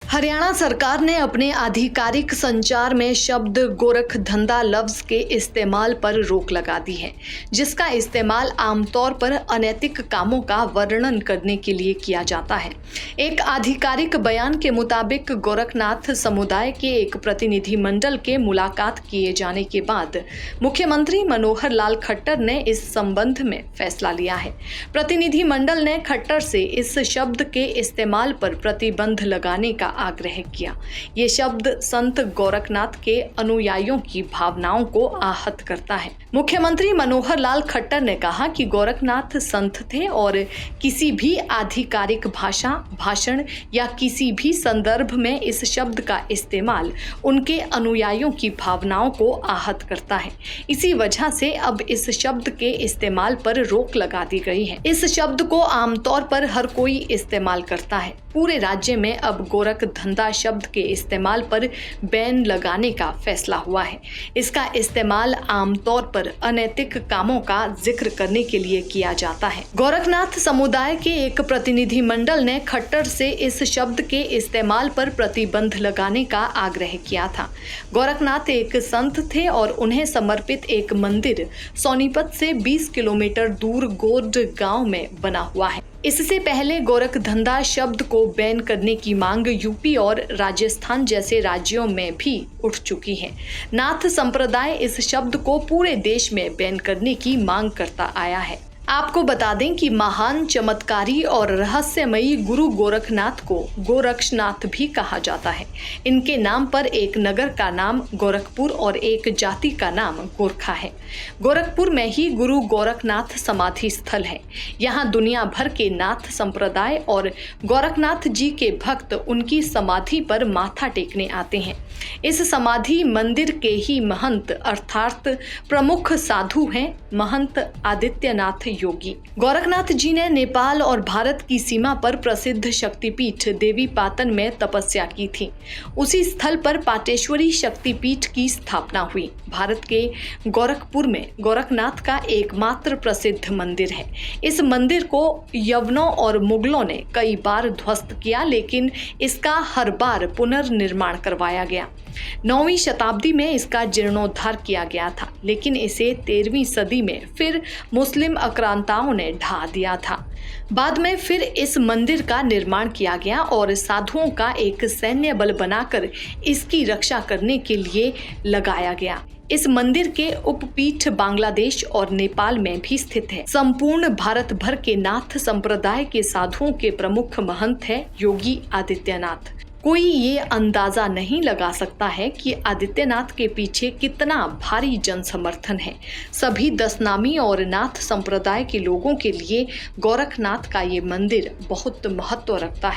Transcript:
हरियाणा सरकार ने अपने आधिकारिक संचार में शब्द गोरख धंधा लफ्ज के इस्तेमाल पर रोक लगा दी है, जिसका इस्तेमाल आमतौर पर अनैतिक कामों का वर्णन करने के लिए किया जाता है। एक आधिकारिक बयान के मुताबिक गोरखनाथ समुदाय के एक प्रतिनिधिमंडल के मुलाकात किए जाने के बाद मुख्यमंत्री मनोहर लाल खट्टर ने इस संबंध में फैसला लिया है। प्रतिनिधिमंडल ने खट्टर से इस शब्द के इस्तेमाल पर प्रतिबंध लगाने का आग्रह किया। ये शब्द संत गोरखनाथ के अनुयायियों की भावनाओं को आहत करता है। मुख्यमंत्री मनोहर लाल खट्टर ने कहा कि गोरखनाथ संत थे और किसी भी आधिकारिक भाषा, भाषण या किसी भी संदर्भ में इस शब्द का इस्तेमाल उनके अनुयायियों की भावनाओं को आहत करता है। इसी वजह से अब इस शब्द के इस्तेमाल पर रोक लगा दी गई है। इस शब्द को आमतौर पर हर कोई इस्तेमाल करता है। पूरे राज्य में अब गोरख धंधा शब्द के इस्तेमाल पर बैन लगाने का फैसला हुआ है। इसका इस्तेमाल आमतौर पर अनैतिक कामों का जिक्र करने के लिए किया जाता है। गोरखनाथ समुदाय के एक प्रतिनिधिमंडल ने खट्टर से इस शब्द के इस्तेमाल पर प्रतिबंध लगाने का आग्रह किया था। गोरखनाथ एक संत थे और उन्हें समर्पित एक मंदिर सोनीपत से 20 किलोमीटर दूर गोर्ड गांव में बना हुआ है। इससे पहले गोरख धंधा शब्द को बैन करने की मांग यूपी और राजस्थान जैसे राज्यों में भी उठ चुकी है। नाथ संप्रदाय इस शब्द को पूरे देश में बैन करने की मांग करता आया है। आपको बता दें कि महान चमत्कारी और रहस्यमयी गुरु गोरखनाथ को गोरक्षनाथ भी कहा जाता है। इनके नाम पर एक नगर का नाम गोरखपुर और एक जाति का नाम गोरखा है। गोरखपुर में ही गुरु गोरखनाथ समाधि स्थल है। यहाँ दुनिया भर के नाथ संप्रदाय और गोरखनाथ जी के भक्त उनकी समाधि पर माथा टेकने आते हैं। इस समाधि मंदिर के ही महंत अर्थात प्रमुख साधु हैं महंत आदित्यनाथ योगी। गोरखनाथ जी ने नेपाल और भारत की सीमा पर प्रसिद्ध शक्तिपीठ देवी पाटन में तपस्या की थी। उसी स्थल पर पाटेश्वरी शक्तिपीठ की स्थापना हुई। भारत के गोरखपुर में गोरखनाथ का एकमात्र प्रसिद्ध मंदिर है। इस मंदिर को यवनों और मुगलों ने कई बार ध्वस्त किया, लेकिन इसका हर बार पुनर्निर्माण करवाया गया। 9वीं शताब्दी में इसका जीर्णोद्धार किया गया था, लेकिन इसे 13वीं सदी में फिर मुस्लिम आक्रांताओं ने ढा दिया था। बाद में फिर इस मंदिर का निर्माण किया गया और साधुओं का एक सैन्य बल बनाकर इसकी रक्षा करने के लिए लगाया गया। इस मंदिर के उपपीठ बांग्लादेश और नेपाल में भी स्थित है। संपूर्ण भारत भर के नाथ संप्रदाय के साधुओं के प्रमुख महंत है योगी आदित्यनाथ। कोई ये अंदाजा नहीं लगा सकता है कि आदित्यनाथ के पीछे कितना भारी जन समर्थन है। सभी दशनामी और नाथ संप्रदाय के लोगों के लिए गोरखनाथ का ये मंदिर बहुत महत्व रखता है।